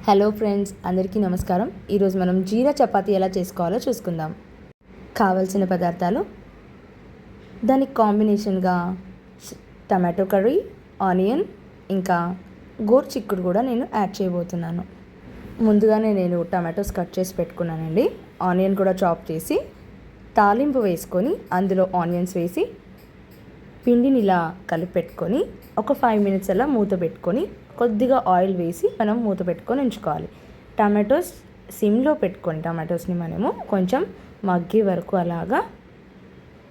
Hello friends, అందరికీ నమస్కారం. ఈరోజు మనం జీరా చపాతీ ఎలా చేసుకోవాలో చూసుకుందాం. కావలసిన పదార్థాలు: దానికి కాంబినేషన్గా టమాటో కర్రీ, ఆనియన్, ఇంకా గోరుచిక్కుడు కూడా నేను యాడ్ చేయబోతున్నాను. ముందుగానే నేను టమాటోస్ కట్ చేసి పెట్టుకున్నానండి. ఆనియన్ కూడా చాప్ చేసి తాలింపు వేసుకొని అందులో ఆనియన్స్ వేసి పిండిని ఇలా కలిపి పెట్టుకొని ఒక 5 minutes అలా మూత పెట్టుకొని కొద్దిగా ఆయిల్ వేసి మనం మూత పెట్టుకొని ఉంచుకోవాలి. టమాటోస్ సిమ్లో పెట్టుకొని టమాటోస్ని మనము కొంచెం మగ్గే వరకు అలాగా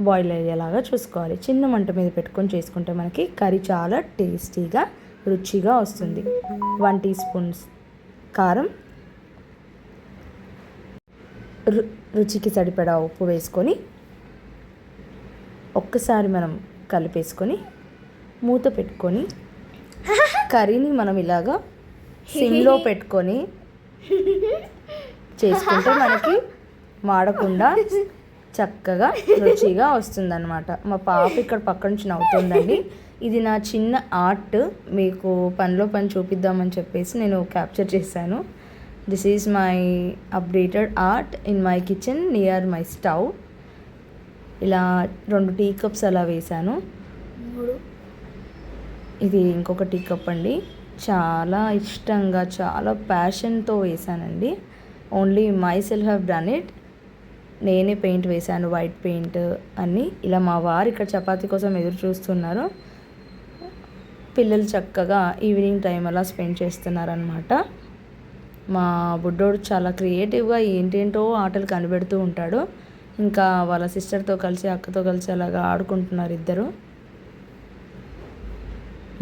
బాయిల్ అయ్యేలాగా చూసుకోవాలి. చిన్న మంట మీద పెట్టుకొని చేసుకుంటే మనకి కర్రీ చాలా టేస్టీగా రుచిగా వస్తుంది. 1 teaspoon కారం, రుచికి సరిపడా ఉప్పు వేసుకొని ఒక్కసారి మనం కలిపేసుకొని మూత పెట్టుకొని కర్రీని మనం ఇలాగా సిమ్లో పెట్టుకొని చేసుకుంటే మనకి మాడకుండా చక్కగా రుచిగా వస్తుందన్నమాట. మా పాప ఇక్కడ పక్క నుంచి నవ్వుతుందండి. ఇది నా చిన్న ఆర్ట్, మీకు పనిలో పని చూపిద్దామని చెప్పేసి నేను క్యాప్చర్ చేశాను. This is my updated art in my kitchen near my stove. ఇలా 2 టీ కప్స్ అలా వేశాను. ఇది ఇంకొక టీ కప్ అండి. చాలా ఇష్టంగా చాలా ప్యాషన్తో వేశానండి. Only myself have done it. నేనే పెయింట్ వేశాను, వైట్ పెయింట్ అన్నీ. ఇలా మా వారు ఇక్కడ చపాతీ కోసం ఎదురు చూస్తున్నారు. పిల్లలు చక్కగా ఈవినింగ్ టైం అలా స్పెండ్ చేస్తున్నారనమాట. మా బుడ్డోడు చాలా క్రియేటివ్గా ఏంటేంటో ఆటలు కనిపెడుతూ ఉంటాడు. ఇంకా వాళ్ళ సిస్టర్తో కలిసి అక్కతో కలిసి అలాగా ఆడుకుంటున్నారు ఇద్దరు.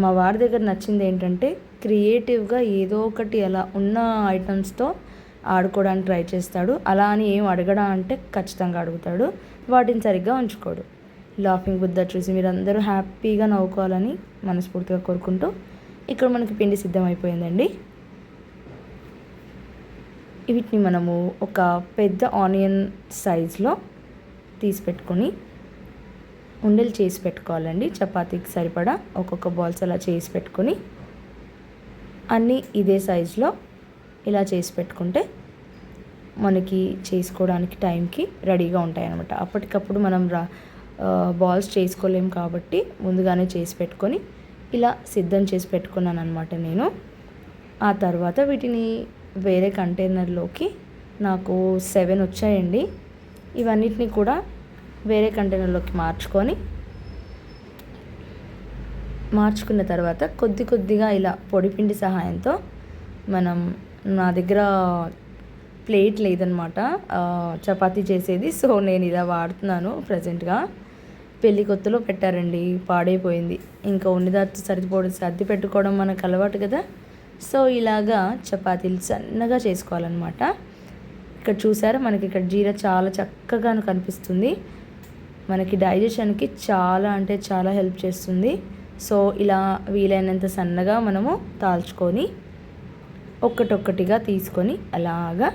మా వారి దగ్గర నచ్చింది ఏంటంటే క్రియేటివ్గా ఏదో ఒకటి అలా ఉన్న ఐటమ్స్తో ఆడుకోవడానికి ట్రై చేస్తాడు. అలా అని ఏం అడగడా అంటే ఖచ్చితంగా అడుగుతాడు, వాటిని సరిగ్గా ఉంచుకోడు. లాఫింగ్ బుద్ధ చూసి మీరందరూ హ్యాపీగా నవ్వుకోవాలని మనస్ఫూర్తిగా కోరుకుంటూ ఇక్కడ మనకి పిండి సిద్ధమైపోయిందండి. వీటిని మనము ఒక పెద్ద ఆనియన్ సైజులో తీసి పెట్టుకొని ఉండలు చేసి పెట్టుకోవాలండి. చపాతీకి సరిపడా ఒక్కొక్క బాల్స్ అలా చేసి పెట్టుకొని అన్నీ ఇదే సైజులో ఇలా చేసి పెట్టుకుంటే మనకి చేసుకోవడానికి టైంకి రెడీగా ఉంటాయన్నమాట. అప్పటికప్పుడు మనం బాల్స్ చేసుకోలేము కాబట్టి ముందుగానే చేసి పెట్టుకొని ఇలా సిద్ధం చేసి పెట్టుకున్నాను అనమాట నేను. ఆ తర్వాత వీటిని వేరే కంటైనర్లోకి నాకు 7 వచ్చాయండి. ఇవన్నిటిని కూడా వేరే కంటైనర్లోకి మార్చుకున్న తర్వాత కొద్దిగా ఇలా పొడిపిండి సహాయంతో నా దగ్గర ప్లేట్ లేదనమాట చపాతీ చేసేది, సో నేను ఇలా వాడుతున్నాను ప్రజెంట్గా. పెళ్ళి కొత్తలో పెట్టారండి, పాడైపోయింది. ఇంకా ఉన్నదాన్ని సర్ది పెట్టుకోవడం మనకు అలవాటు కదా. సో ఇలాగా చపాతీలు సన్నగా చేసుకోవాలన్నమాట. ఇక్కడ చూసారా, మనకి ఇక్కడ జీరా చాలా చక్కగా కనిపిస్తుంది. మనకి డైజెషన్కి చాలా అంటే చాలా హెల్ప్ చేస్తుంది. సో ఇలా వీలైనంత సన్నగా మనము తాల్చుకొని ఒక్కటొక్కటిగా తీసుకొని అలాగా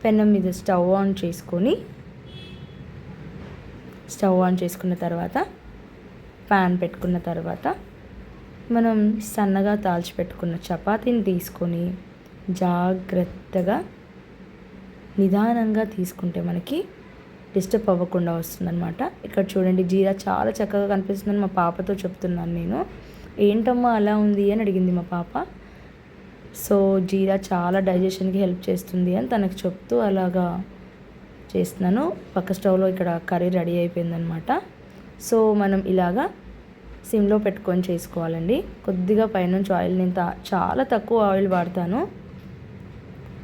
పెనం మీద స్టవ్ ఆన్ చేసుకున్న తర్వాత ప్యాన్ పెట్టుకున్న తర్వాత మనం సన్నగా తాల్చిపెట్టుకున్న చపాతీని తీసుకొని జాగ్రత్తగా నిదానంగా తీసుకుంటే మనకి డిస్టర్బ్ అవ్వకుండా వస్తుందన్నమాట. ఇక్కడ చూడండి, జీరా చాలా చక్కగా కనిపిస్తుందని మా పాపతో చెప్తున్నాను నేను. ఏంటమ్మా అలా ఉంది అని అడిగింది మా పాప. సో జీరా చాలా డైజెషన్కి హెల్ప్ చేస్తుంది అని తనకు చెప్తూ అలాగా చేస్తున్నాను. పక్క స్టవ్లో ఇక్కడ కర్రీ రెడీ అయిపోయిందనమాట. సో మనం ఇలాగా సిమ్లో పెట్టుకొని చేసుకోవాలండి. కొద్దిగా పైనుంచి ఆయిల్, నేను చాలా తక్కువ ఆయిల్ వాడతాను.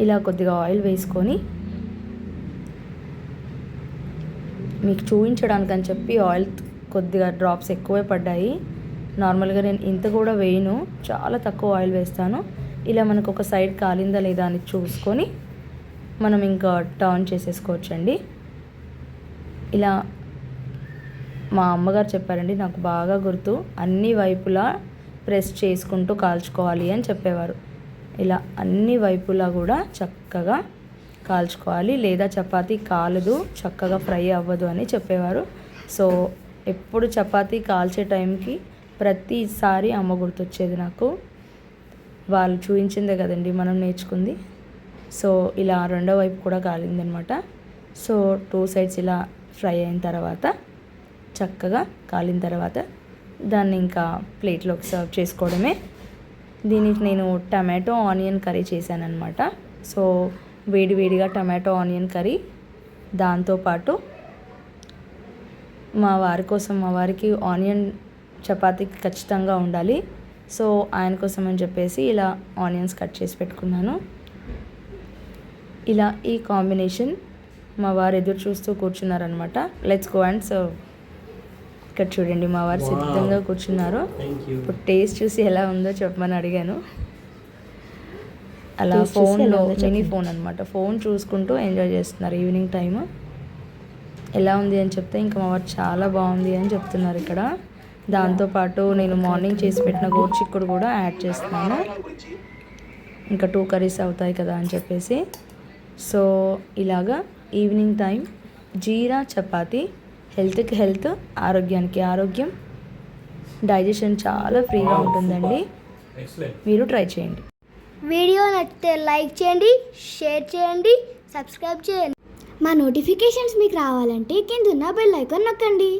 ఇలా కొద్దిగా ఆయిల్ వేసుకొని మీకు చూపించడానికని చెప్పి ఆయిల్ కొద్దిగా డ్రాప్స్ ఎక్కువే పడ్డాయి. నార్మల్గా నేను ఇంత కూడా వేయను, చాలా తక్కువ ఆయిల్ వేస్తాను. ఇలా మనకు ఒక సైడ్ కాలిందా లేదా అని చూసుకొని మనం ఇంకా టర్న్ చేసేసుకోవచ్చండి. ఇలా మా అమ్మగారు చెప్పారండి, నాకు బాగా గుర్తు, అన్ని వైపులా ప్రెస్ చేసుకుంటూ కాల్చుకోవాలి అని చెప్పేవారు. ఇలా అన్ని వైపులా కూడా చక్కగా కాల్చుకోవాలి, లేదా చపాతీ కాలదు, చక్కగా ఫ్రై అవ్వదు అని చెప్పేవారు. సో ఎప్పుడు చపాతీ కాల్చే టైంకి ప్రతిసారి అమ్మ గుర్తొచ్చేది నాకు. వాళ్ళు చూపించిందే కదండి మనం నేర్చుకుంది. సో ఇలా రెండో వైపు కూడా కాలిందనమాట. సో 2 సైడ్స్ ఇలా ఫ్రై అయిన తర్వాత చక్కగా కాలిన తర్వాత దాన్ని ఇంకా ప్లేట్లోకి సర్వ్ చేసుకోవడమే. దీనికి నేను టమాటో ఆనియన్ కర్రీ చేశానన్నమాట. సో వేడివేడిగా టమాటో ఆనియన్ కర్రీ, దాంతోపాటు మా వారికి ఆనియన్ చపాతీ ఖచ్చితంగా ఉండాలి. సో ఆయన కోసం అని చెప్పేసి ఇలా ఆనియన్స్ కట్ చేసి పెట్టుకున్నాను. ఇలా ఈ కాంబినేషన్ మా వారు ఎదురు చూస్తూ కూర్చున్నారనమాట. Let's go and serve. ఇక్కడ చూడండి మా వారు సిద్ధంగా కూర్చున్నారు. ఇప్పుడు టేస్ట్ చూసి ఎలా ఉందో చెప్పమని అడిగాను. అలా ఫోన్లో మినీ ఫోన్ అనమాట, ఫోన్ చూసుకుంటూ ఎంజాయ్ చేస్తున్నారు ఈవినింగ్ టైమ్. ఎలా ఉంది అని చెప్తే ఇంకా మా వారు చాలా బాగుంది అని చెప్తున్నారు ఇక్కడ. దాంతోపాటు నేను మార్నింగ్ చేసి పెట్టిన గోరుచిక్కుడు కూడా యాడ్ చేస్తున్నాను, ఇంకా 2 కర్రీస్ అవుతాయి కదా అని చెప్పేసి. సో ఇలాగా ఈవినింగ్ టైం జీరా చపాతీ, హెల్త్కి హెల్త్, ఆరోగ్యానికి ఆరోగ్యం, డైజెషన్ చాలా ఫ్రీగా ఉంటుందండి. మీరు ట్రై చేయండి. వీడియో నచ్చితే లైక్ చేయండి, షేర్ చేయండి, సబ్స్క్రైబ్ చేయండి. మా నోటిఫికేషన్స్ మీకు రావాలంటే కింద ఉన్న బెల్ ఐకాన్ నొక్కండి.